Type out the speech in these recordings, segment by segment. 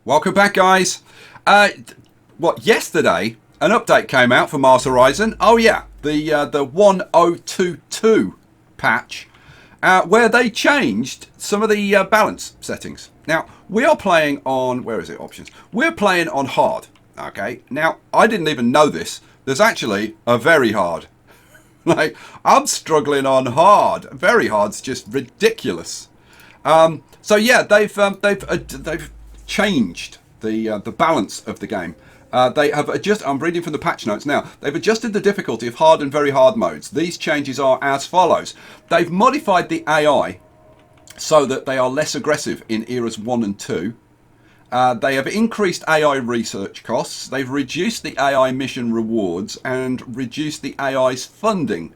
Welcome back, guys. Yesterday an update came out for Mars Horizon. Oh yeah, the 1022 patch, where they changed some of the balance settings. Now we are playing on, where is it? Options. We're playing on hard. Okay. Now I didn't even know this. There's actually a very hard. Like, I'm struggling on hard. Very hard's just ridiculous. So yeah, they've changed the balance of the game. They have adjusted. I'm reading from the patch notes now. They've adjusted the difficulty of hard and very hard modes. These changes are as follows. They've modified the AI so that they are less aggressive in eras 1 and 2. They have increased AI research costs. They've reduced the AI mission rewards and reduced the AI's funding.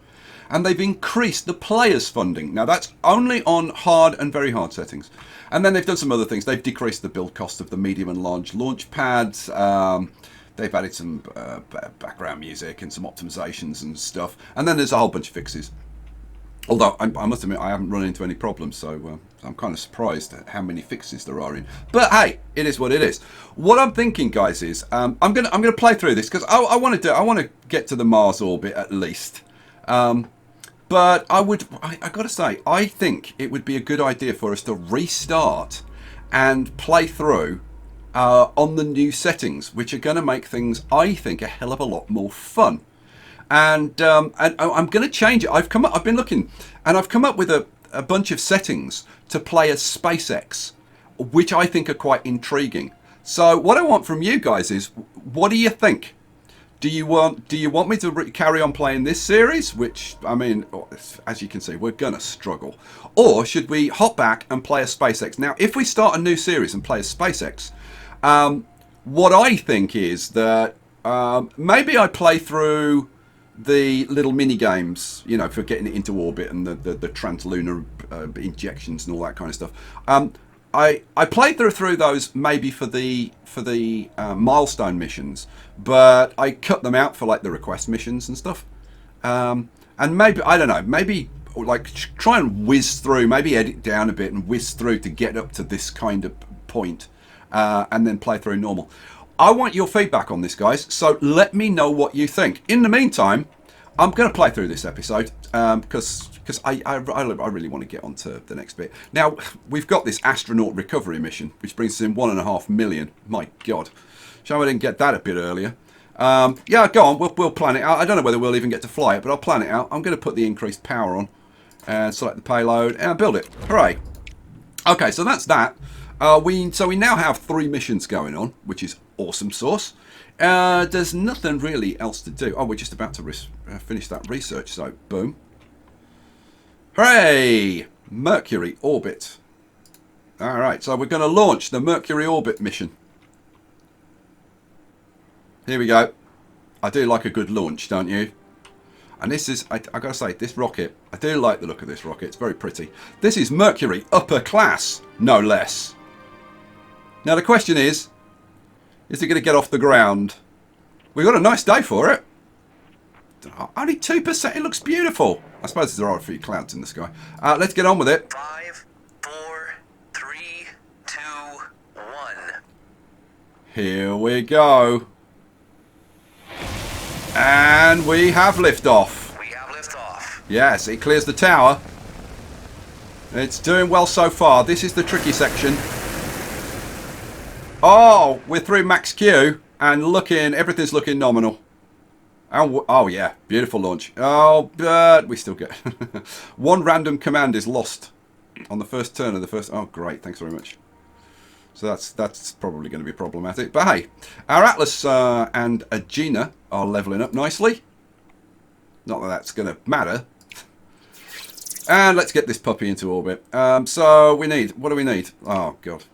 And they've increased the players' funding. Now that's only on hard and very hard settings. And then they've done some other things. They've decreased the build cost of the medium and large launch pads. They've added some background music and some optimizations and stuff. And then there's a whole bunch of fixes. Although I must admit I haven't run into any problems, so I'm kind of surprised at how many fixes there are in. But hey, it is what it is. What I'm thinking, guys, is I'm gonna play through this because I want to get to the Mars orbit at least. But I got to say, I think it would be a good idea for us to restart and play through on the new settings, which are going to make things, I think, a hell of a lot more fun. And I'm going to change it. I've been looking, and I've come up with a bunch of settings to play as SpaceX, which I think are quite intriguing. So what I want from you guys is, what do you think? Do you want me to carry on playing this series, which, I mean, as you can see, we're going to struggle? Or should we hop back and play as SpaceX? Now, if we start a new series and play as SpaceX, what I think is that maybe I play through the little mini games, you know, for getting it into orbit and the translunar injections and all that kind of stuff. I played through those maybe for the milestone missions, but I cut them out for like the request missions and stuff. And maybe, I don't know, maybe like try and whiz through, maybe edit down a bit and whiz through to get up to this kind of point, and then play through normal. I want your feedback on this, guys, so let me know what you think. In the meantime, I'm going to play through this episode because I really want to get on to the next bit. Now, we've got this astronaut recovery mission, which brings us in 1.5 million. My God. Shame I didn't get that a bit earlier. Yeah, go on. We'll plan it out. I don't know whether we'll even get to fly it, but I'll plan it out. I'm going to put the increased power on and select the payload and build it. Hooray. Okay, so that's that. We now have 3 missions going on, which is awesome sauce. There's nothing really else to do. Oh, we're just about to finish that research, so boom. Hooray! Mercury Orbit. Alright, so we're going to launch the Mercury Orbit mission. Here we go. I do like a good launch, don't you? And this is, I got to say, this rocket, I do like the look of this rocket. It's very pretty. This is Mercury upper class, no less. Now the question is it going to get off the ground? We've got a nice day for it. Only 2%. It looks beautiful. I suppose there are a few clouds in the sky. Let's get on with it. 5, 4, 3, 2, 1. Here we go. And we have liftoff. We have liftoff. Yes, it clears the tower. It's doing well so far. This is the tricky section. Oh, we're through max Q and everything's looking nominal. Oh yeah, beautiful launch. Oh, but we still get one random command is lost on the first turn of the first. Oh, great, thanks very much. So that's probably going to be problematic. But hey, our Atlas and Agena are leveling up nicely. Not that that's going to matter. And let's get this puppy into orbit. So what do we need? Oh god,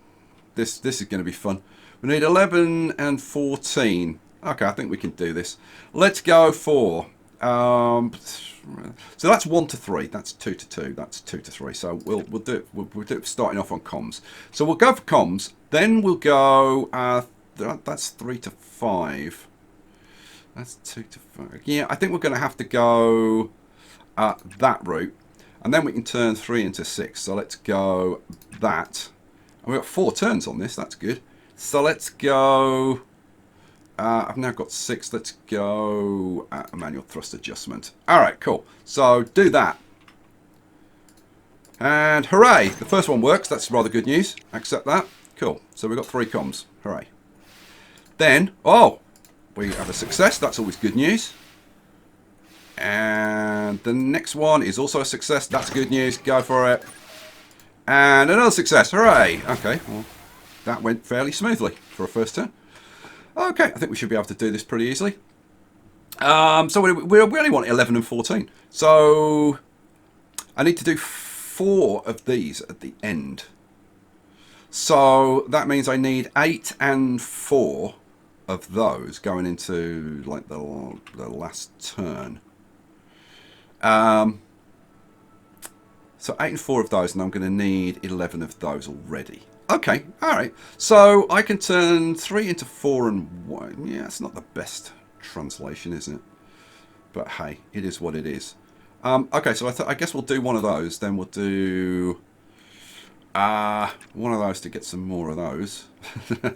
this is going to be fun. We need 11 and 14. Okay, I think we can do this. Let's go for so that's 1 to 3. That's 2 to 2. That's 2 to 3. So we'll do it. We'll do it starting off on comms. So we'll go for comms. Then we'll go. That's 3 to 5. That's 2 to 5. Yeah, I think we're going to have to go that route, and then we can turn 3 into 6. So let's go that. And we've got 4 turns on this. That's good. So let's go. I've now got 6. Let's go manual thrust adjustment. All right, cool. So do that. And hooray, the first one works. That's rather good news. Accept that. Cool. So we've got 3 comms. Hooray. Then, oh, we have a success. That's always good news. And the next one is also a success. That's good news. Go for it. And another success. Hooray. Okay, well, that went fairly smoothly for a first turn. Okay, I think we should be able to do this pretty easily. So we only want 11 and 14. So I need to do 4 of these at the end. So that means I need 8 and 4 of those going into like the last turn. So 8 and 4 of those, and I'm going to need 11 of those already. Okay, all right. So I can turn 3 into 4 and 1. Yeah, it's not the best translation, is it? But hey, it is what it is. Okay, so I guess we'll do one of those. Then we'll do one of those to get some more of those.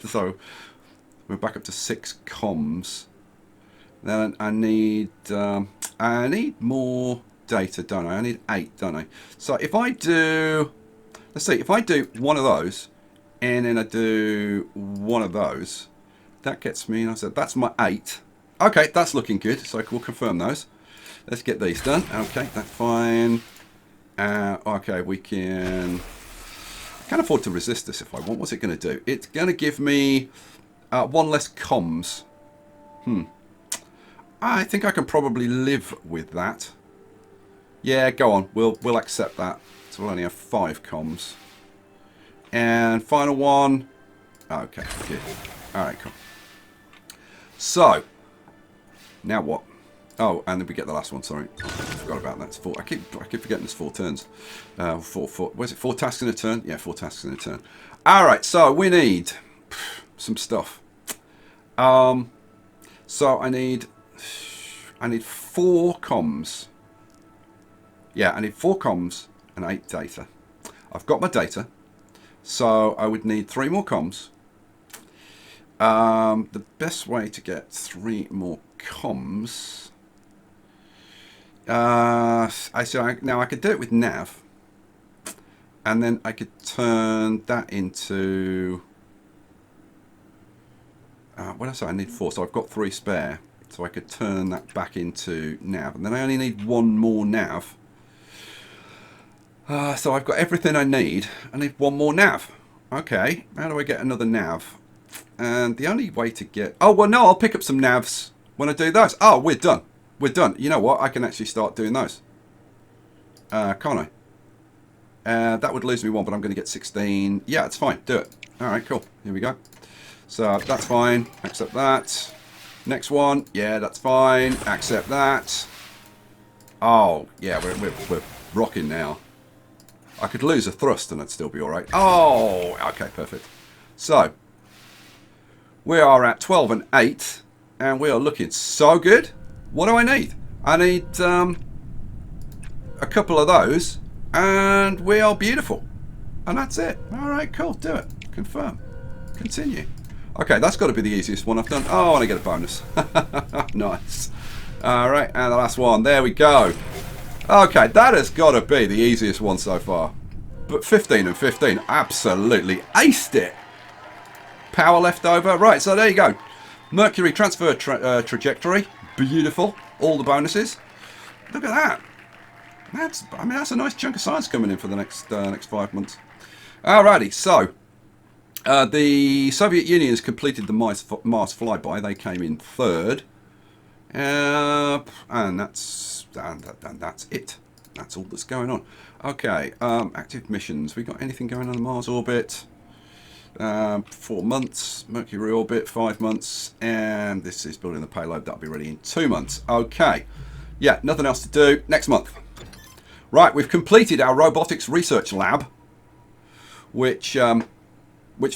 So we're back up to 6 comms. Then I need more data, don't I? I need 8, don't I? So if I do, let's see, if I do one of those, and then I do one of those, that gets me, and I said, that's my 8. Okay, that's looking good, so we'll confirm those. Let's get these done. Okay, that's fine. Okay, we can afford to resist this if I want. What's it going to do? It's going to give me 1 less comms. I think I can probably live with that. Yeah, go on. We'll accept that. So we'll only have 5 comms. And final one. Okay, good. All right, cool. So now what? Oh, and then we get the last one. Sorry, I forgot about that. It's 4. I keep forgetting there's 4 turns. 4. Was it 4 tasks in a turn? Yeah, 4 tasks in a turn. All right. So we need some stuff. So I need 4 comms. Yeah, I need 4 comms and 8 data. I've got my data. So I would need 3 more comms. The best way to get 3 more comms. Now I could do it with nav, and then I could turn that into. What did I say? I need 4, so I've got 3 spare. So I could turn that back into nav, and then I only need 1 more nav. So I've got everything I need. I need 1 more nav. Okay, how do I get another nav? And the only way to get... Oh, well, no, I'll pick up some navs when I do those. Oh, we're done. We're done. You know what? I can actually start doing those. Can't I? That would lose me 1, but I'm going to get 16. Yeah, it's fine. Do it. All right, cool. Here we go. So that's fine. Accept that. Next one. Yeah, that's fine. Accept that. Oh, yeah, we're rocking now. I could lose a thrust and I'd still be all right. Oh, okay, perfect. So we are at 12 and 8, and we are looking so good. What do I need? I need a couple of those, and we are beautiful. And that's it. All right, cool. Do it. Confirm. Continue. Okay, that's got to be the easiest one I've done. Oh, I want to get a bonus. Nice. All right, and the last one. There we go. Okay, that has got to be the easiest one so far. But 15 and 15, absolutely aced it. Power left over. Right, so there you go. Mercury transfer trajectory. Beautiful. All the bonuses. Look at that. That's a nice chunk of science coming in for the next 5 months. Alrighty, so the Soviet Union has completed the Mars flyby. They came in 3rd. And that's it. That's all that's going on. Okay, active missions. We got anything going on the Mars orbit? 4 months. Mercury Orbit, 5 months. And this is building the payload. That'll be ready in 2 months. Okay. Yeah, nothing else to do. Next month. Right, we've completed our robotics research lab, which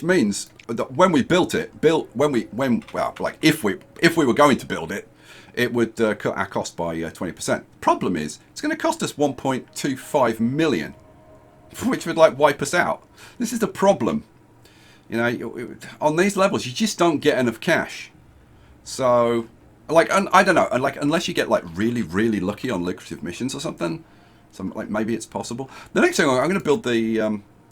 means that when we built it, if we were going to build it, it would cut our cost by 20%. Problem is, it's going to cost us 1.25 million, which would wipe us out. This is the problem. You know, on these levels, you just don't get enough cash. So, like, I don't know, like, unless you get like really, really lucky on lucrative missions or something. So, like, maybe it's possible. The next thing I'm going to build the.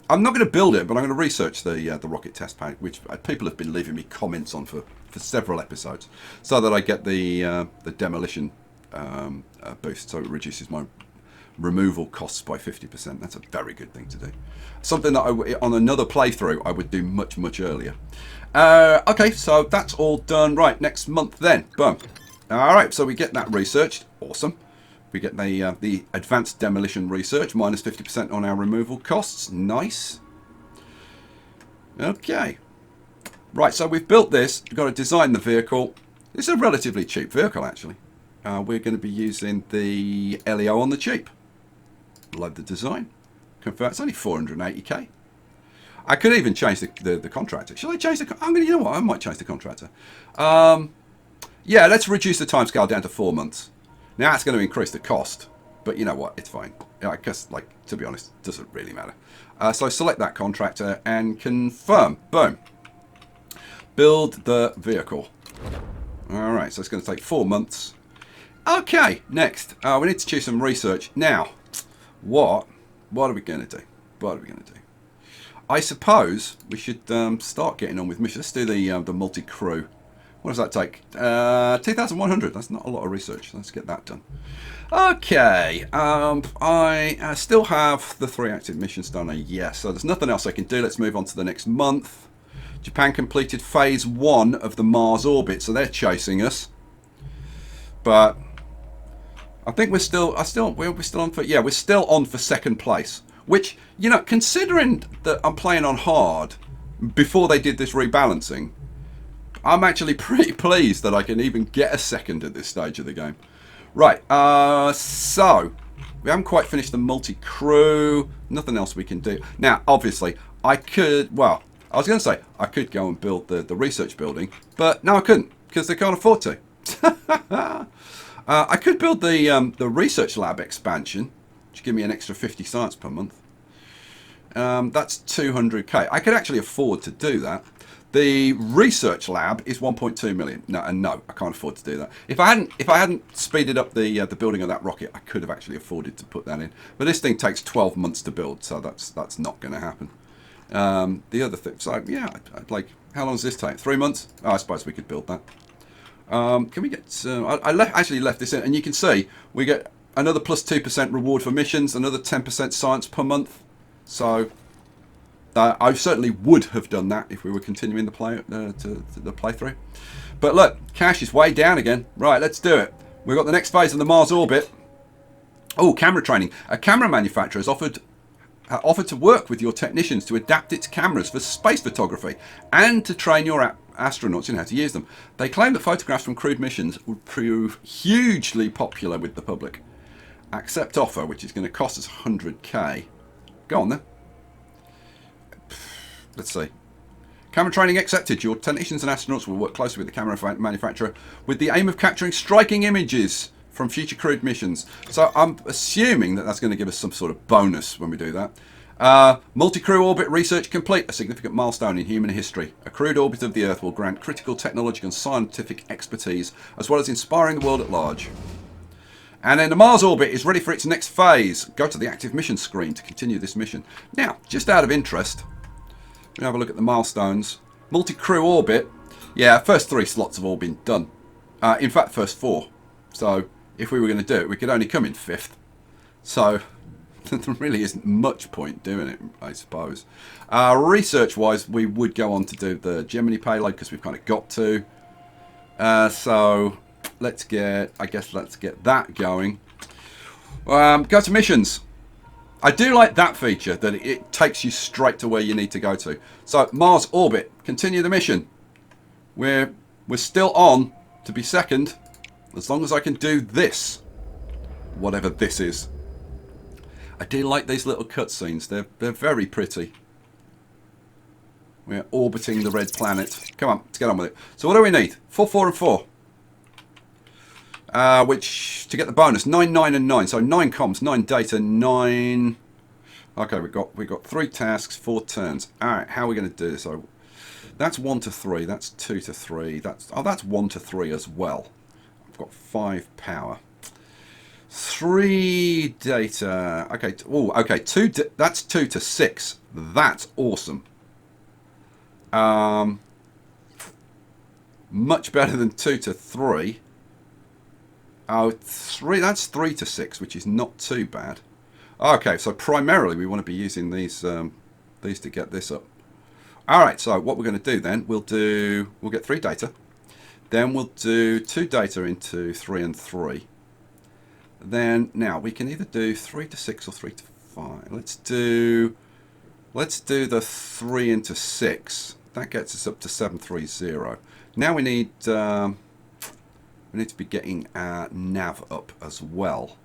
I'm not going to build it, but I'm going to research the rocket test pack, which people have been leaving me comments on for several episodes, so that I get the demolition boost, so it reduces my removal costs by 50%. That's a very good thing to do. Something that on another playthrough I would do much, much earlier. Okay, so that's all done. Right, next month then. Boom. All right, so we get that researched. Awesome. We get the advanced demolition research, minus 50% on our removal costs. Nice. Okay. Right, so we've built this. We've got to design the vehicle. It's a relatively cheap vehicle, actually. We're going to be using the LEO on the cheap. Load the design. Confirm. It's only 480k. I could even change the contractor. Shall I change the? You know what? I might change the contractor. Yeah, let's reduce the timescale down to 4 months. Now that's going to increase the cost, but you know what? It's fine. I guess, like, to be honest, it doesn't really matter. So select that contractor and confirm. Boom. Build the vehicle. All right, so it's going to take 4 months. Okay, next. We need to choose some research. Now, what are we going to do? What are we going to do? I suppose we should start getting on with missions. Let's do the multi-crew. What does that take? 2,100. That's not a lot of research. Let's get that done. Okay. I still have the 3 active missions done. Yes, so there's nothing else I can do. Let's move on to the next month. Japan completed phase 1 of the Mars orbit, so they're chasing us. But I think we're still on for, yeah, we're still on for second place. Which, you know, considering that I'm playing on hard before they did this rebalancing, I'm actually pretty pleased that I can even get a second at this stage of the game. Right, so we haven't quite finished the multi-crew. Nothing else we can do. Now, obviously, I could, well, I was going to say I could go and build the research building, but no, I couldn't because they can't afford to. I could build the research lab expansion, which give me an extra 50 science per month. That's 200k. I could actually afford to do that. The research lab is 1.2 million. No, I can't afford to do that. If I hadn't speeded up the building of that rocket, I could have actually afforded to put that in. But this thing takes 12 months to build, so that's not going to happen. The other thing, so yeah, like, how long does this take? 3 months? Oh, I suppose we could build that. Can we get? I actually left this in, and you can see we get another plus 2% reward for missions, another 10% science per month. So I certainly would have done that if we were continuing the playthrough. But look, cash is way down again. Right, let's do it. We've got the next phase of the Mars orbit. Oh, camera training. A camera manufacturer has offered to work with your technicians to adapt its cameras for space photography and to train your astronauts in how to use them. They claim that photographs from crewed missions would prove hugely popular with the public. Accept offer, which is going to cost us 100k. Go on then. Let's see. Camera training accepted. Your technicians and astronauts will work closely with the camera manufacturer with the aim of capturing striking images from future crewed missions. So I'm assuming that that's going to give us some sort of bonus when we do that. Multi-crew orbit research complete. A significant milestone in human history. A crewed orbit of the Earth will grant critical technological and scientific expertise as well as inspiring the world at large. And then the Mars orbit is ready for its next phase. Go to the active mission screen to continue this mission. Now, just out of interest, we have a look at the milestones. Multi-crew orbit. Yeah, first 3 slots have all been done. In fact, first 4. So if we were going to do it, we could only come in 5th. So there really isn't much point doing it, I suppose. Research-wise, we would go on to do the Gemini payload because we've kind of got to. So let's get that going. Go to missions. I do like that feature, that it takes you straight to where you need to go to. So Mars orbit, continue the mission. We're still on to be second, as long as I can do this, whatever this is. I do like these little cutscenes. They're very pretty. We're orbiting the red planet. Come on, let's get on with it. So what do we need? 4, 4, and 4. Which, to get the bonus, 9, 9, and 9. So 9 comms, 9 data, 9... Okay, we got 3 tasks, 4 turns. Alright, how are we going to do this? So That's 1 to 3. That's 2 to 3. That's 1 to 3 as well. I've got 5 power. 3 data. Okay. Oh, okay. That's 2 to 6. That's awesome. Much better than 2 to 3. Oh, 3. That's 3 to 6, which is not too bad. Okay, so primarily we want to be using these to get this up. All right. So what we're going to do then? We'll get 3 data. Then we'll do 2 data into 3 and 3. Then now we can either do 3 to 6 or 3 to 5. Let's do the 3 into 6. That gets us up to 730. Now we need to be getting our nav up as well.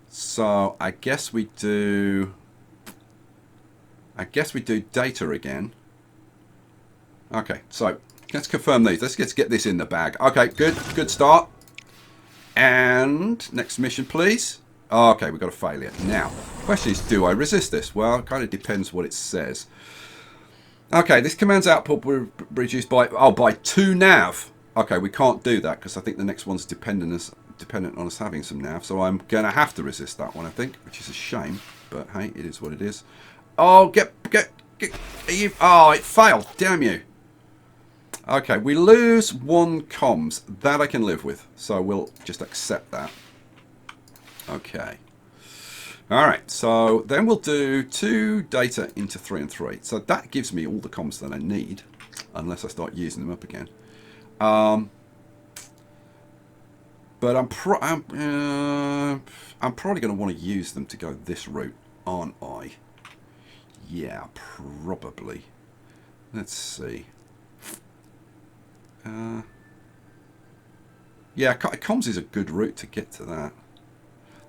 So I guess we do data again. Okay, so let's confirm these. Let's get this in the bag. Okay, good start. And next mission, please. Okay, we've got a failure. Now, the question is, do I resist this? Well, it kind of depends what it says. Okay, this command's output will be reduced by 2 nav. Okay, we can't do that because I think the next one's dependent on us having some nav. So I'm going to have to resist that one, I think, which is a shame. But hey, it is what it is. Oh, oh, it failed. Damn you. Okay, we lose 1 comms. That I can live with. So we'll just accept that. Okay. Alright, so then we'll do 2 data into 3 and 3. So that gives me all the comms that I need. Unless I start using them up again. But I'm probably going to want to use them to go this route, aren't I? Yeah, probably. Let's see. Yeah, comms is a good route to get to that.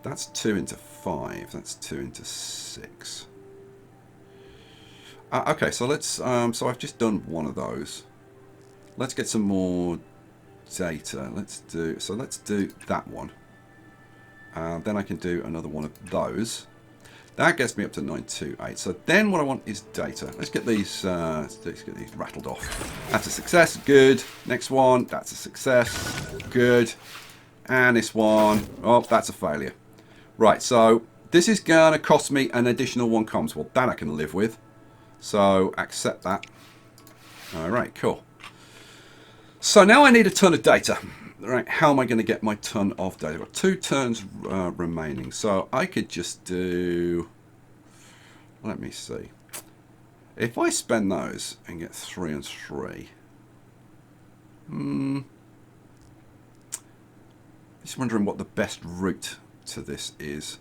That's 2 into 5. That's 2 into 6. Okay, so let's. So I've just done one of those. Let's get some more data. Let's do that one. Then I can do another one of those. That gets me up to 928. So then what I want is data. Let's get these rattled off. That's a success. Good. Next one. That's a success. Good. And this one. Oh, that's a failure. Right. So this is going to cost me an additional 1 comms. Well, that I can live with. So accept that. All right. Cool. So now I need a ton of data. Right, how am I going to get my ton of data? I've got 2 turns remaining, so I could just do. Let me see. If I spend those and get 3 and 3, just wondering what the best route to this is.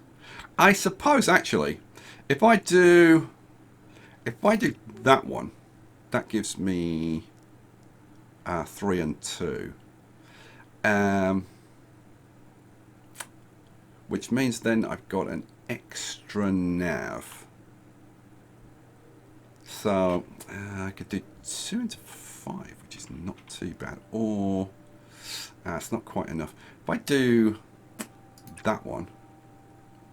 I suppose actually, if I do that one, that gives me 3 and 2. Which means then I've got an extra nav. So I could do 2 into 5, which is not too bad. Or it's not quite enough. If I do that one,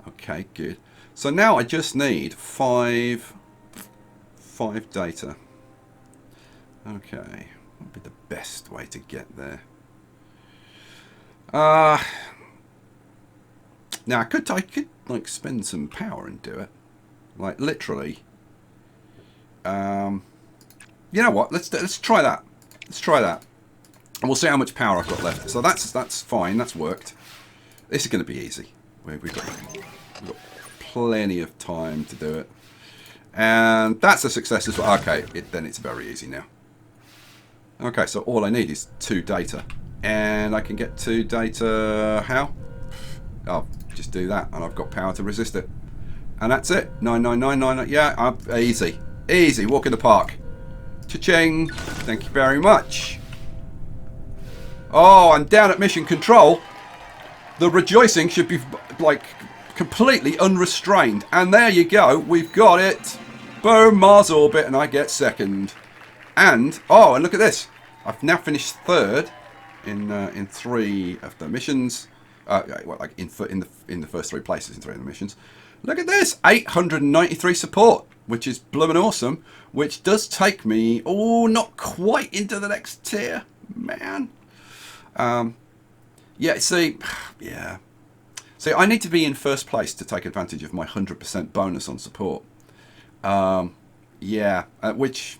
okay, good. So now I just need 5 data. Okay, what would be the best way to get there? Now I could like spend some power and do it, like literally. You know what? Let's try that. Let's try that, and we'll see how much power I've got left. So that's fine. That's worked. This is going to be easy. We've got plenty of time to do it, and that's a success as well. Okay, then it's very easy now. Okay, so all I need is 2 data. And I can get 2 data, how? I'll just do that, and I've got power to resist it. And that's it. 9999. Yeah, easy. Easy. Walk in the park. Cha-ching. Thank you very much. Oh, I'm down at mission control. The rejoicing should be, like, completely unrestrained. And there you go. We've got it. Boom, Mars orbit, and I get 2nd. And, oh, and look at this. I've now finished 3rd. In 3 of the missions, well, like in the first 3 places in 3 of the missions. Look at this, 893 support. which is blooming awesome, which does take me, oh, not quite into the next tier, man. Yeah, see, yeah. See, I need to be in first place to take advantage of my 100% bonus on support. Yeah, which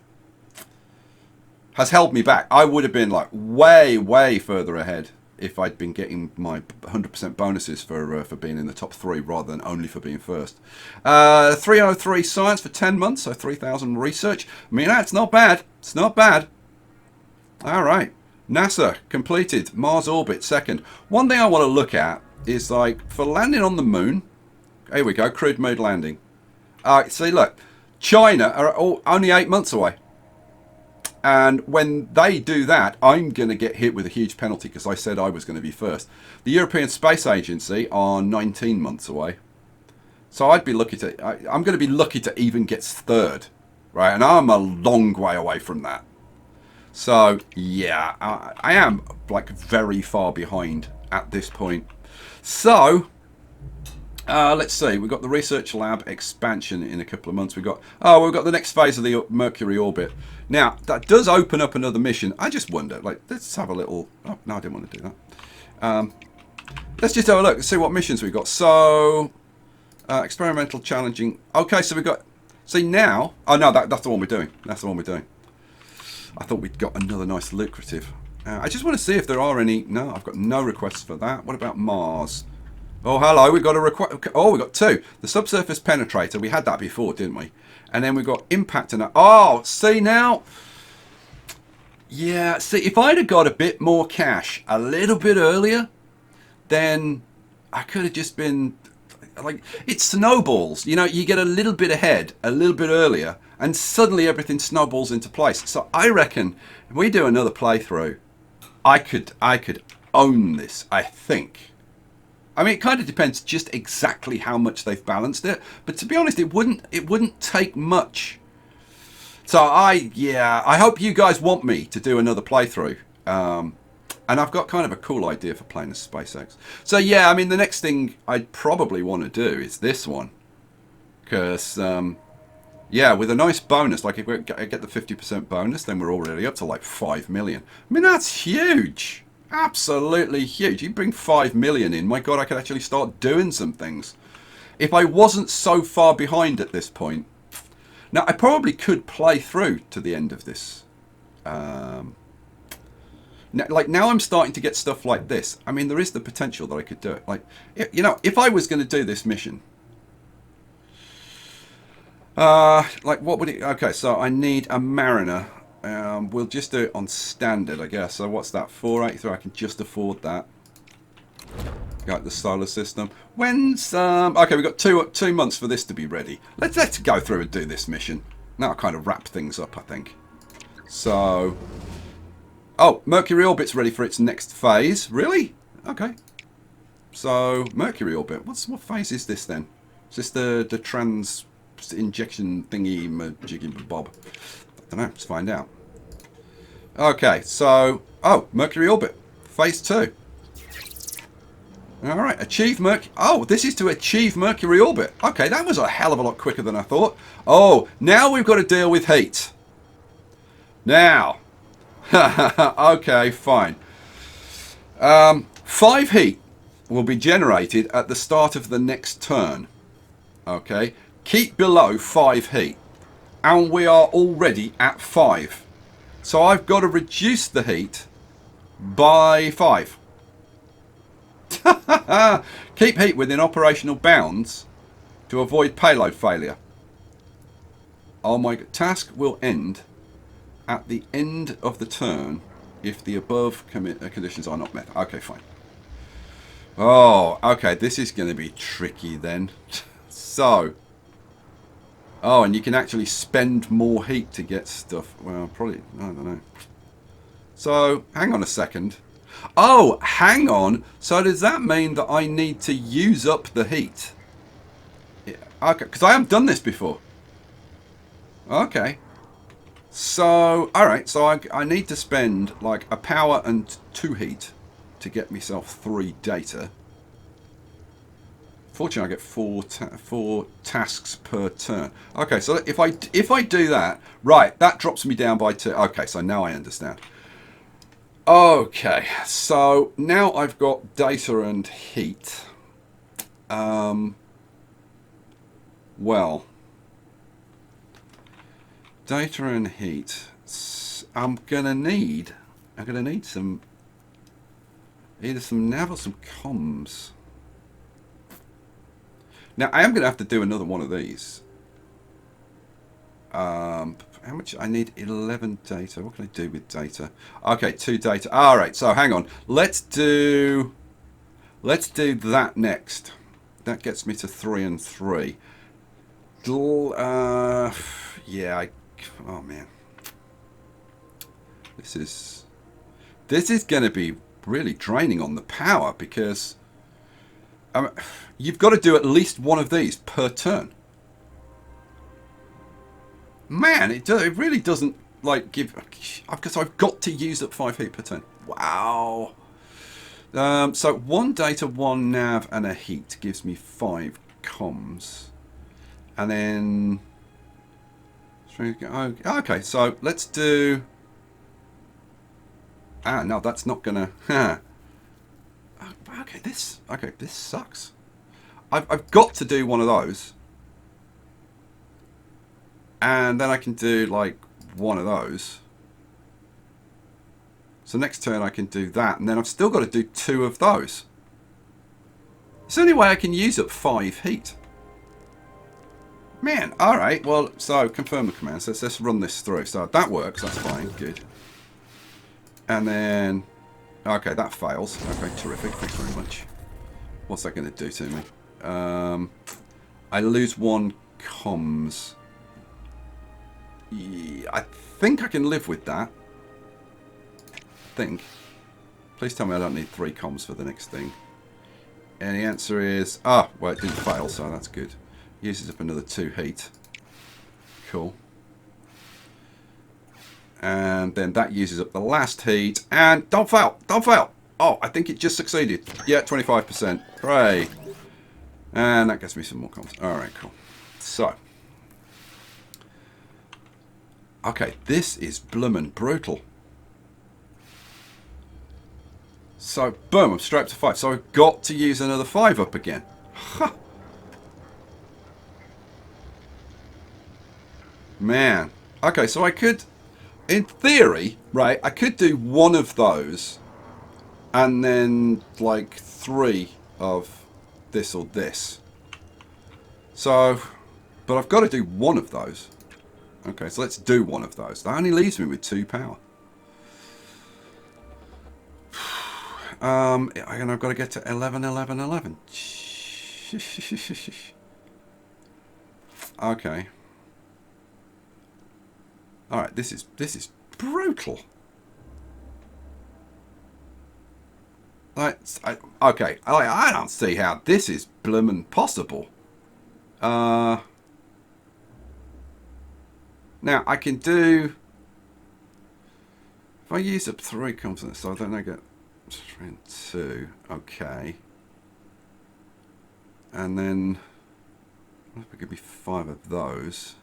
has held me back. I would have been like way further ahead if I'd been getting my 100% bonuses for being in the top 3 rather than only for being first. 303 science for 10 months, so 3,000 research. I mean, that's not bad. It's not bad. All right. NASA completed. Mars orbit second. One thing I want to look at is like for landing on the moon. Here we go. Crewed mode landing. See, look. China are only 8 months away. And when they do that, I'm going to get hit with a huge penalty because I said I was going to be first. The European Space Agency are 19 months away. So I'd be lucky to... I'm going to be lucky to even get third. Right? And I'm a long way away from that. So, yeah. I am, like, very far behind at this point. So... let's see. We've got the research lab expansion in a couple of months. We've got the next phase of the Mercury Orbit. Now that does open up another mission. I just wonder, like, let's have a little. Oh no, I didn't want to do that. Let's just have a look and see what missions we've got. So, experimental challenging. Okay, so we've got. See now. Oh no, that's the one we're doing. That's the one we're doing. I thought we'd got another nice lucrative. I just want to see if there are any. No, I've got no requests for that. What about Mars? Oh, hello, we've got a request. Oh, we've got 2. The subsurface penetrator, we had that before, didn't we? And then we've got impact and... Oh, see now? Yeah, see, if I'd have got a bit more cash a little bit earlier, then I could have just been... Like, it snowballs. You know, you get a little bit ahead, a little bit earlier, and suddenly everything snowballs into place. So I reckon if we do another playthrough, I could own this, I think. I mean, it kind of depends just exactly how much they've balanced it. But to be honest, it wouldn't take much. So I hope you guys want me to do another playthrough. And I've got kind of a cool idea for playing as SpaceX. So yeah, I mean, the next thing I'd probably want to do is this one. Because, yeah, with a nice bonus, like if we get the 50% bonus, then we're already up to like 5 million. I mean, that's huge. Absolutely huge. You bring 5 million in, my god, I could actually start doing some things if I wasn't so far behind at this point. Now I probably could play through to the end of this. Now I'm starting to get stuff like this. I mean, there is the potential that I could do it. Like, you know, if I was going to do this mission, like what would it? Okay, so I need a mariner. We'll just do it on standard, I guess. So what's that? 483. I can just afford that. Got the solar system. When's okay? We've got two months for this to be ready. Let's go through and do this mission. Now I'll kind of wrap things up, I think. So, oh, Mercury Orbit's ready for its next phase. Really? Okay. So Mercury Orbit. What phase is this then? Is this the trans injection thingy jiggy bob? I don't know, let's find out. Okay, so... Oh, Mercury Orbit. Phase 2. Alright, achieve Mercury... Oh, this is to achieve Mercury Orbit. Okay, that was a hell of a lot quicker than I thought. Oh, now we've got to deal with heat. Now. Okay, fine. 5 heat will be generated at the start of the next turn. Okay, keep below 5 heat. And we are already at 5. So I've got to reduce the heat by 5. Keep heat within operational bounds to avoid payload failure. Oh my god. Task will end at the end of the turn if the above conditions are not met. Okay, fine. Oh, okay. This is going to be tricky then. So... Oh, and you can actually spend more heat to get stuff. Well, probably, I don't know. So, hang on a second. Oh, hang on. So does that mean that I need to use up the heat? Yeah, okay, because I haven't done this before. Okay. So, alright, so I need to spend like a power and 2 heat to get myself 3 data. Fortunately, I get four tasks per turn. Okay, so if I do that, right, that drops me down by 2. Okay, so now I understand. Okay, so now I've got data and heat. Well, data and heat. I'm gonna need some either some nav or some comms. Now I am gonna have to do another one of these. How much? I need 11 data. What can I do with data? Okay, 2 data. All right. So hang on. Let's do that next. That gets me to 3 and 3. Yeah. Oh man. This is going to be really draining on the power because you've got to do at least one of these per turn. Man, it really doesn't like give because I've got to use up 5 heat per turn. Wow. So 1 data, 1 nav, and a heat gives me 5 comms, and then okay. So let's do. No, that's not gonna. Okay, this sucks. I've got to do one of those. And then I can do like one of those. So next turn I can do that. And then I've still got to do 2 of those. It's the only way I can use up 5 heat. Man, alright. Well, so confirm the commands. Let's run this through. So that works. That's fine. Good. And then... Okay, that fails. Okay, terrific. Thanks very much. What's that going to do to me? I lose 1 comms. Yeah, I think I can live with that. I think. Please tell me I don't need 3 comms for the next thing. And the answer is... well, it didn't fail, so that's good. Uses up another 2 heat. Cool. And then that uses up the last heat. And don't fail! Don't fail! Oh, I think it just succeeded. Yeah, 25%. Hooray! And that gets me some more comms. Alright, cool. So... Okay, this is bloomin' brutal. So, boom, I'm straight up to 5. So I've got to use another 5 up again. Huh. Man. Okay, so I could, in theory, right, I could do 1 of those and then, like, 3 of this or this. So, but I've got to do 1 of those. Okay, so let's do 1 of those. That only leaves me with 2 power. And I've got to get to 11, 11, 11. Okay. All right, this is brutal. Okay, I don't see how this is bloomin' possible. Now, I can do... If I use up 3 components, so then I get 3 and 2. Okay. And then... What if it give me 5 of those?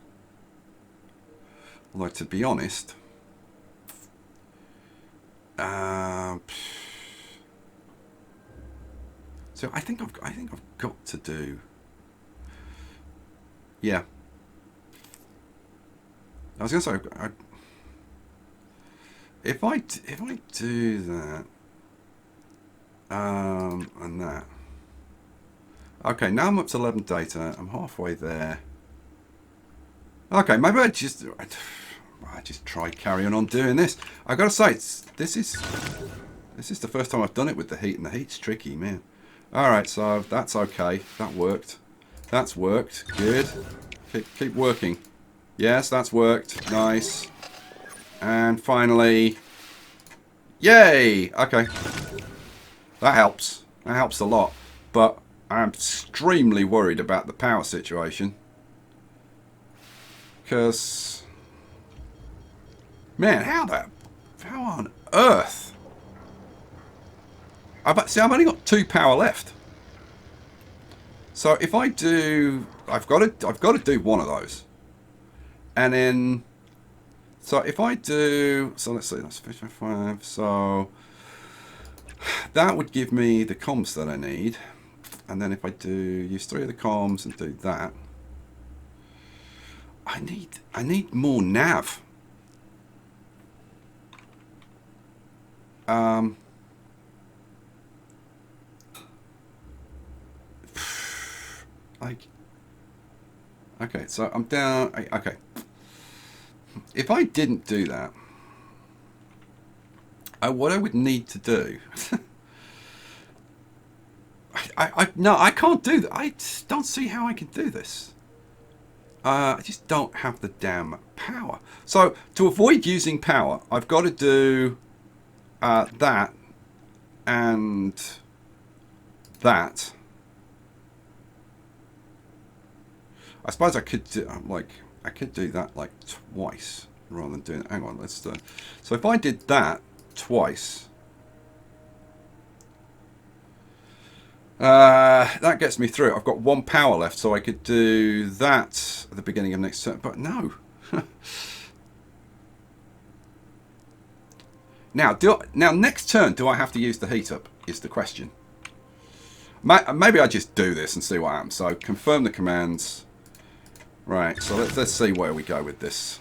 Although, to be honest... so I think I've got to do... Yeah. I was going to say, if I do that, and that. Okay, now I'm up to 11 data. I'm halfway there. Okay, maybe I just try carrying on doing this. I got to say, this is the first time I've done it with the heat, and the heat's tricky, man. All right, so that's okay. That worked. That's worked. Good. Keep working. Yes, that's worked. Nice. And finally... Yay! Okay. That helps. That helps a lot. But I'm extremely worried about the power situation. Because... Man, how on earth? I've only got 2 power left. So if I do, I've got to do one of those, and then, so if I do, so let's see, that's 55. So that would give me the comms that I need, and then if I do use 3 of the comms and do that, I need more nav. Like, okay, so I'm down. Okay, if I didn't do that, what I would need to do. No, I can't do that. I just don't see how I can do this. I just don't have the damn power. So to avoid using power, I've got to do that and that. I suppose I could do I could do that like twice rather than doing it. Hang on, let's do. So if I did that twice, that gets me through. I've got 1 power left, so I could do that at the beginning of next turn. But no. Now next turn, do I have to use the heat up? Is the question. Maybe I just do this and see what happens. So confirm the commands. Right, so let's see where we go with this.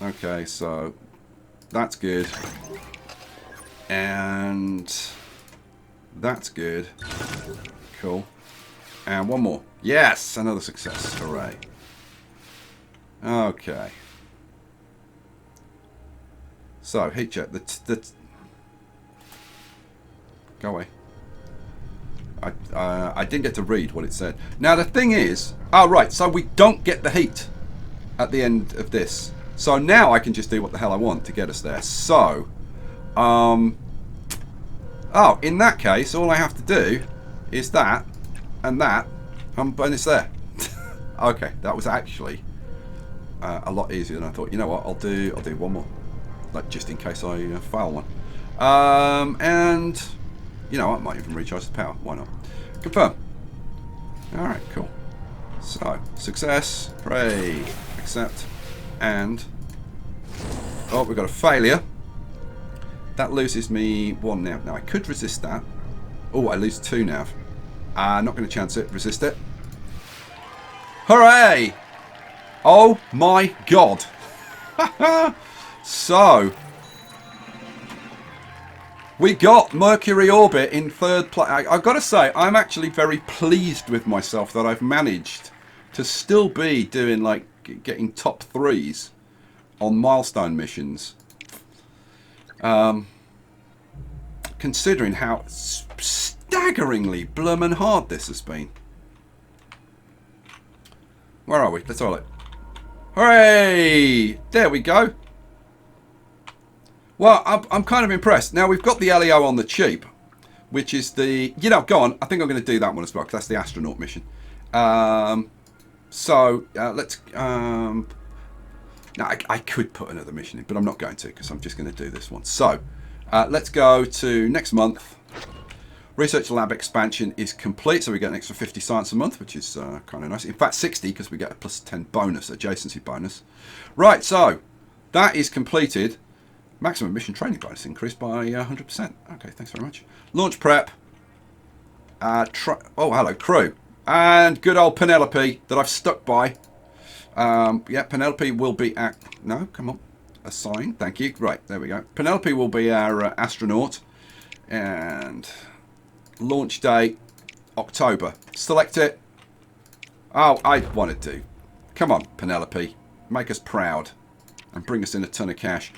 Okay, so that's good. And that's good. Cool. And one more. Yes, another success. Hooray. Okay. So, heat check. Go away. I didn't get to read what it said. Now the thing is, oh right, so we don't get the heat at the end of this. So now I can just do what the hell I want to get us there. So, oh, in that case, all I have to do is that and that, and it's there. Okay, that was actually a lot easier than I thought. You know what? I'll do one more, like just in case I fail one. And you know, I might even recharge the power. Why not? Confirm. Alright, cool. So, success. Pray. Accept. And... oh, we've got a failure. That loses me 1 nav. Now, I could resist that. Oh, I lose 2 nav. Not going to chance it. Resist it. Hooray! Oh my god. So... we got Mercury Orbit in 3rd place. I've got to say, I'm actually very pleased with myself that I've managed to still be doing, like, getting top 3s on milestone missions. Considering how staggeringly bloomin' hard this has been. Where are we? Let's have a look. Hooray! There we go. Well, I'm kind of impressed. Now, we've got the LEO on the cheap, which is the... you know, go on. I think I'm going to do that one as well, because that's the astronaut mission. So, let's... no, I could put another mission in, but I'm not going to, because I'm just going to do this one. So, let's go to next month. Research lab expansion is complete, so we get an extra 50 science a month, which is kind of nice. In fact, 60, because we get a plus 10 bonus, adjacency bonus. Right, so, that is completed. Maximum mission training bonus increased by 100%. Okay, thanks very much. Launch prep. Oh, hello, crew. And good old Penelope that I've stuck by. Yeah, Penelope will be at... no, come on. Assign. Thank you. Right, there we go. Penelope will be our astronaut. And launch date, October. Select it. Oh, I wanted to. Come on, Penelope. Make us proud. And bring us in a ton of cash.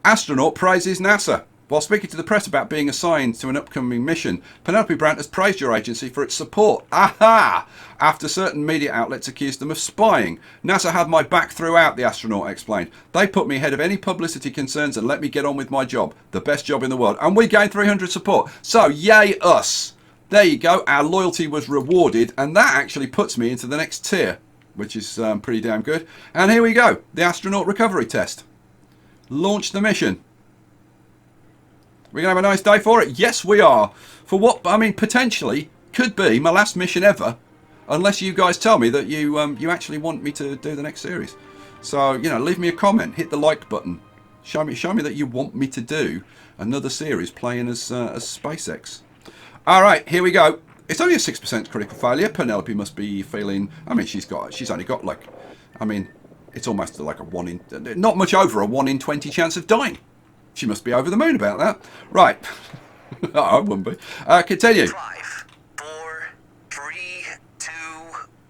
Astronaut praises NASA. While speaking to the press about being assigned to an upcoming mission, Penelope Brandt has praised your agency for its support. Aha! After certain media outlets accused them of spying. NASA had my back throughout, the astronaut explained. They put me ahead of any publicity concerns and let me get on with my job. The best job in the world. And we gained 300 support. So, yay us. There you go. Our loyalty was rewarded. And that actually puts me into the next tier, which is pretty damn good. And here we go. The astronaut recovery test. Launch the mission. We're going to have a nice day for it. Yes, we are. For what, I mean, potentially could be my last mission ever. unless you guys tell me that you actually want me to do the next series. So, you know, leave me a comment, hit the like button, show me that you want me to do another series playing as SpaceX. All right, here we go. It's only a 6% critical failure. Penelope must be feeling. I mean, she's only got like, I mean, it's almost like not much over a 1 in 20 chance of dying. She must be over the moon about that. Right. Oh, I wouldn't be. Continue. 5, 4, 3, 2,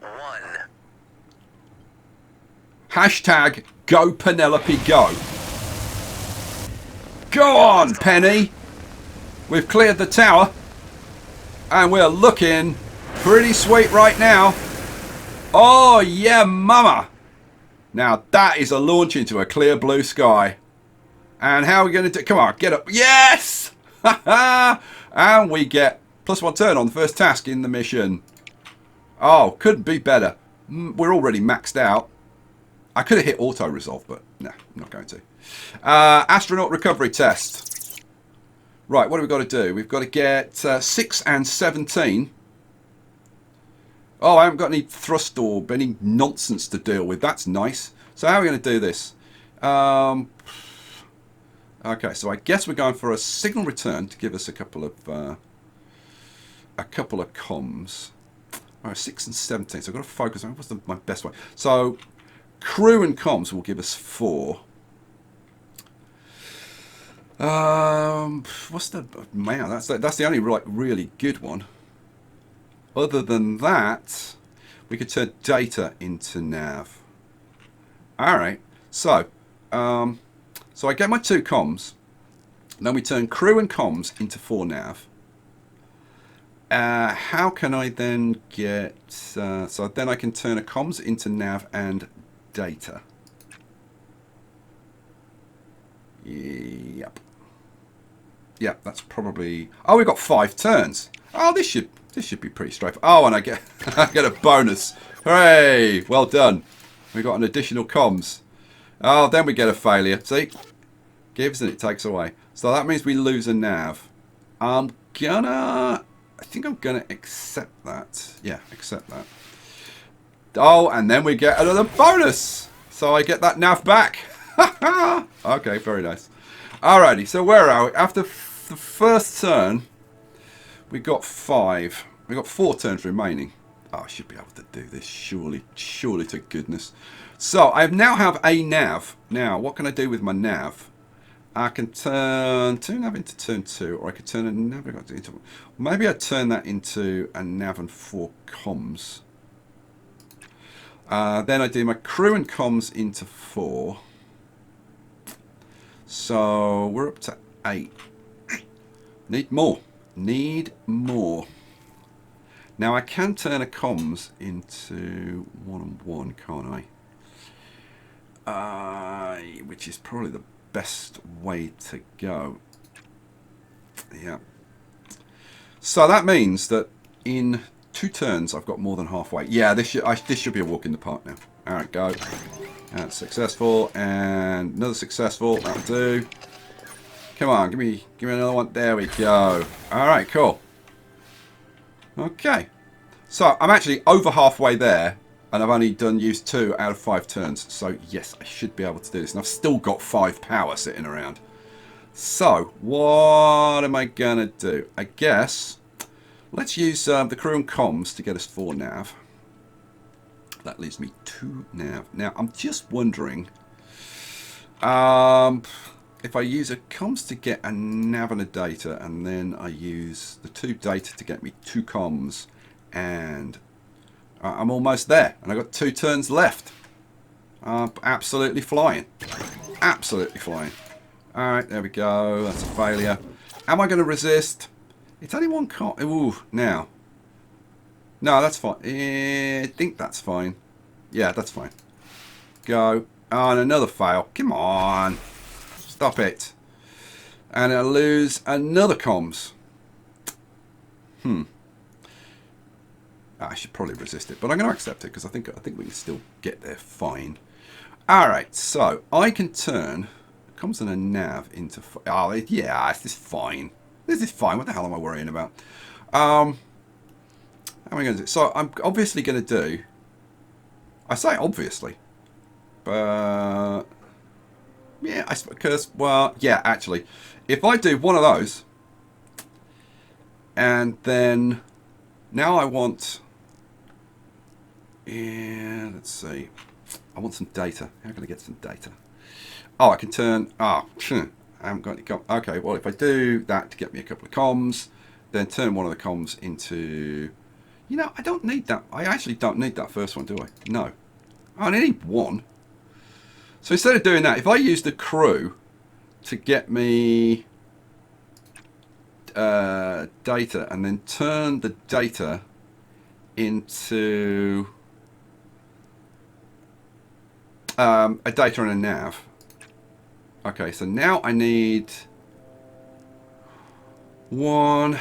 1. Hashtag go Penelope go. Go on, Penny. We've cleared the tower. And we're looking pretty sweet right now. Oh, yeah, mama. Now, that is a launch into a clear blue sky. And how are we going to do... Come on, get up. Yes! And we get +1 turn on the first task in the mission. Oh, couldn't be better. We're already maxed out. I could have hit auto-resolve, but no, I'm not going to. Astronaut recovery test. Right, what have we got to do? We've got to get 6 and 17. Oh, I haven't got any thrust or any nonsense to deal with. That's nice. So how are we going to do this? Okay, so I guess we're going for a signal return to give us a couple of comms. All right, 6 and 17. So I've got to focus on what's my best way. So crew and comms will give us 4. What's the man? That's the only really good one. Other than that, we could turn data into nav. All right. So, so I get my 2 comms. Then we turn crew and comms into 4 nav. How can I then get? So then I can turn a comms into nav and data. Yep. Yep, that's probably... Oh, we've got 5 turns. Oh, this should be pretty straightforward. Oh, and I get a bonus. Hooray! Well done. We got an additional comms. Oh, then we get a failure. See? Gives and it takes away. So that means we lose a nav. I think I'm gonna accept that. Yeah, accept that. Oh, and then we get another bonus. So I get that nav back. Okay, very nice. Alrighty, so where are we? After the first turn, we got 5. We got 4 turns remaining. Oh, I should be able to do this, surely to goodness. So I now have a nav. Now, what can I do with my nav? I can turn 2 nav into turn 2, or I could turn a nav into... Maybe I'd turn that into a nav and 4 comms. Then I do my crew and comms into 4. So we're up to 8. Need more. Now I can turn a comms into 1 and 1, can't I? Which is probably the best way to go. Yeah. So that means that in 2 turns I've got more than halfway. Yeah, this should be a walk in the park now. All right, go. That's successful, and another successful. That'll do. Come on, give me another one. There we go. All right, cool. Okay, so I'm actually over halfway there, and I've only used 2 out of 5 turns. So yes, I should be able to do this, and I've still got 5 power sitting around. So what am I gonna do? I guess let's use the crew and comms to get us 4 nav. That leaves me 2 nav. Now, I'm just wondering if I use a comms to get a nav and a data, and then I use the 2 data to get me 2 comms, and I'm almost there. And I've got 2 turns left. Absolutely flying. Absolutely flying. All right, there we go. That's a failure. Am I going to resist? It's only 1 comm. Ooh, now. No, that's fine. I think that's fine. Yeah, that's fine. Go. Oh, and another fail. Come on. Stop it. And I lose another comms. I should probably resist it, but I'm going to accept it because I think we can still get there fine. All right, so I can turn comms and a nav into... Oh, yeah, this is fine. This is fine. What the hell am I worrying about? How am I going to do? So I'm obviously going to do. I say obviously, but yeah, because well, yeah, actually, if I do one of those, and then now I want. Yeah, let's see. I want some data. How can I get some data? Oh, I can turn. I haven't got any comms. Okay, well, if I do that to get me a couple of comms, then turn one of the comms into. You know, I don't need that. I actually don't need that first one, do I? No. I only need one. So instead of doing that, if I use the crew to get me data and then turn the data into a data and a nav. Okay, so now I need one.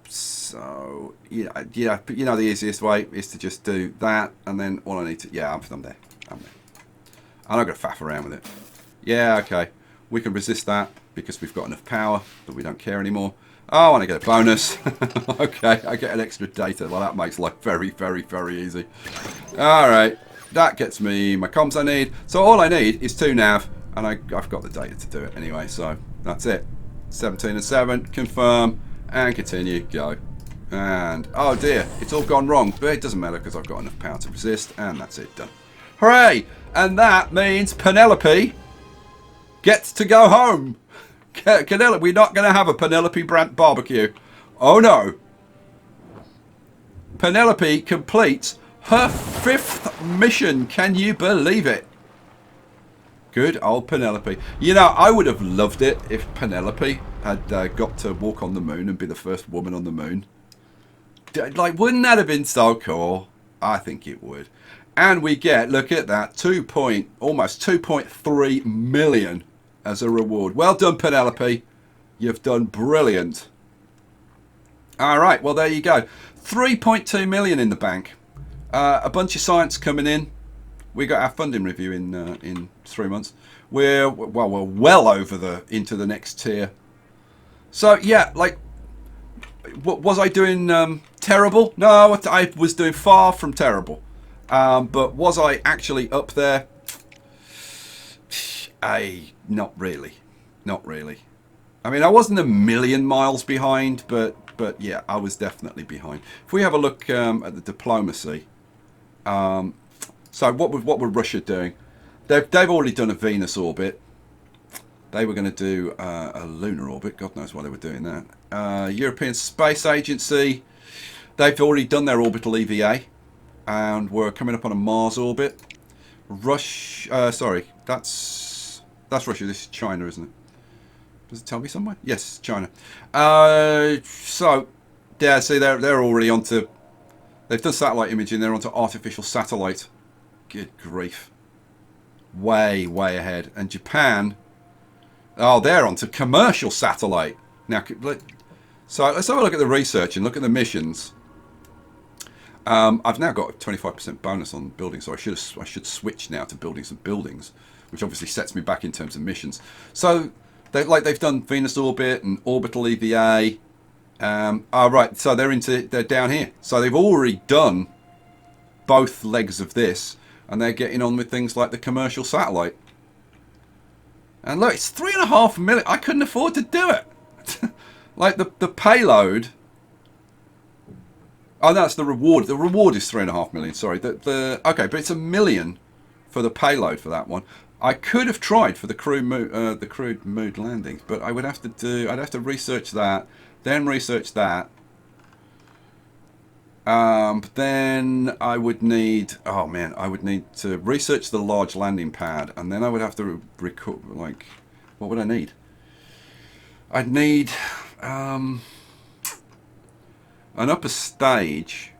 So yeah, but you know the easiest way is to just do that, and then all I need to I'm there. I'm not gonna faff around with it. Yeah, okay, we can resist that because we've got enough power, but we don't care anymore. Oh, I want to get a bonus. Okay, I get an extra data. Well, that makes life very, very, very easy. All right. That gets me my comms I need. So all I need is 2 nav, and I've got the data to do it anyway. So that's it. 17 and 7, confirm, and continue, go. And, oh dear, it's all gone wrong, but it doesn't matter because I've got enough power to resist, and that's it, done. Hooray! And that means Penelope gets to go home. Penelope, we're not going to have a Penelope Brandt barbecue. Oh no. Penelope completes her 5th mission. Can you believe it? Good old Penelope. You know, I would have loved it if Penelope had got to walk on the moon and be the first woman on the moon. Like, wouldn't that have been so cool? I think it would. And we get, look at that, almost 2.3 million as a reward. Well done, Penelope. You've done brilliant. All right, well, there you go. 3.2 million in the bank. A bunch of science coming in. We got our funding review in 3 months. We're well over into the next tier. So yeah, like, was I doing terrible? No, I was doing far from terrible. But was I actually up there? Not really. I mean, I wasn't a million miles behind, but yeah, I was definitely behind. If we have a look at the diplomacy, so what were Russia doing? They've already done a Venus orbit. They were going to do a lunar orbit. God knows why they were doing that. European Space Agency, they've already done their orbital EVA, and we're coming up on a Mars orbit. Sorry, that's Russia. This is China, isn't it? Does it tell me somewhere? Yes, China. So, yeah, see, they're already onto. They've done satellite imaging. They're onto artificial satellite. Good grief. Way ahead. And Japan, oh, they're onto commercial satellite. Now, so let's have a look at the research and look at the missions. I've now got a 25% bonus on building, so I should switch now to building some buildings, which obviously sets me back in terms of missions. So they've done Venus orbit and orbital EVA. Right, so they're down here. So they've already done both legs of this, and they're getting on with things like the commercial satellite. And look, it's 3.5 million. I couldn't afford to do it. Like the payload. Oh, that's the reward. The reward is 3.5 million. Sorry. Okay, but it's 1 million for the payload for that one. I could have tried for the crewed moon landings, but I would have to do. I'd have to research that, then research that. But then I would need. Oh man, I would need to research the large landing pad, and then I would have to record. Like, what would I need? I'd need an upper stage.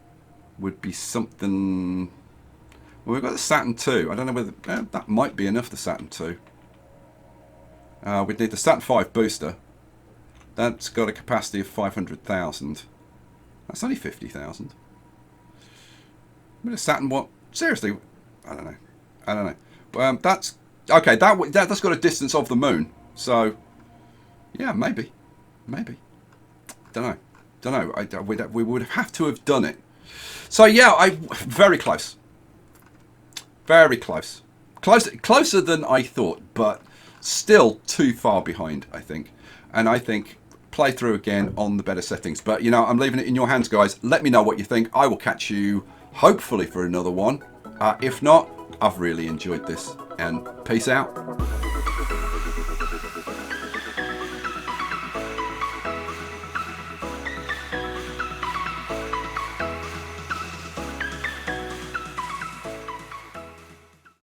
Would be something. Well, we've got the Saturn II. I don't know whether that might be enough. The Saturn II. We'd need the Saturn V booster. That's got a capacity of 500,000. That's only 50,000. But a Saturn what? Seriously, I don't know. That's okay. That's got a distance of the moon. So, yeah, maybe. Don't know. don't know. We would have to have done it. So yeah, very close. Very close. Closer than I thought, but still too far behind, I think. And I think play through again on the better settings. But, you know, I'm leaving it in your hands, guys. Let me know what you think. I will catch you, hopefully, for another one. If not, I've really enjoyed this. And peace out.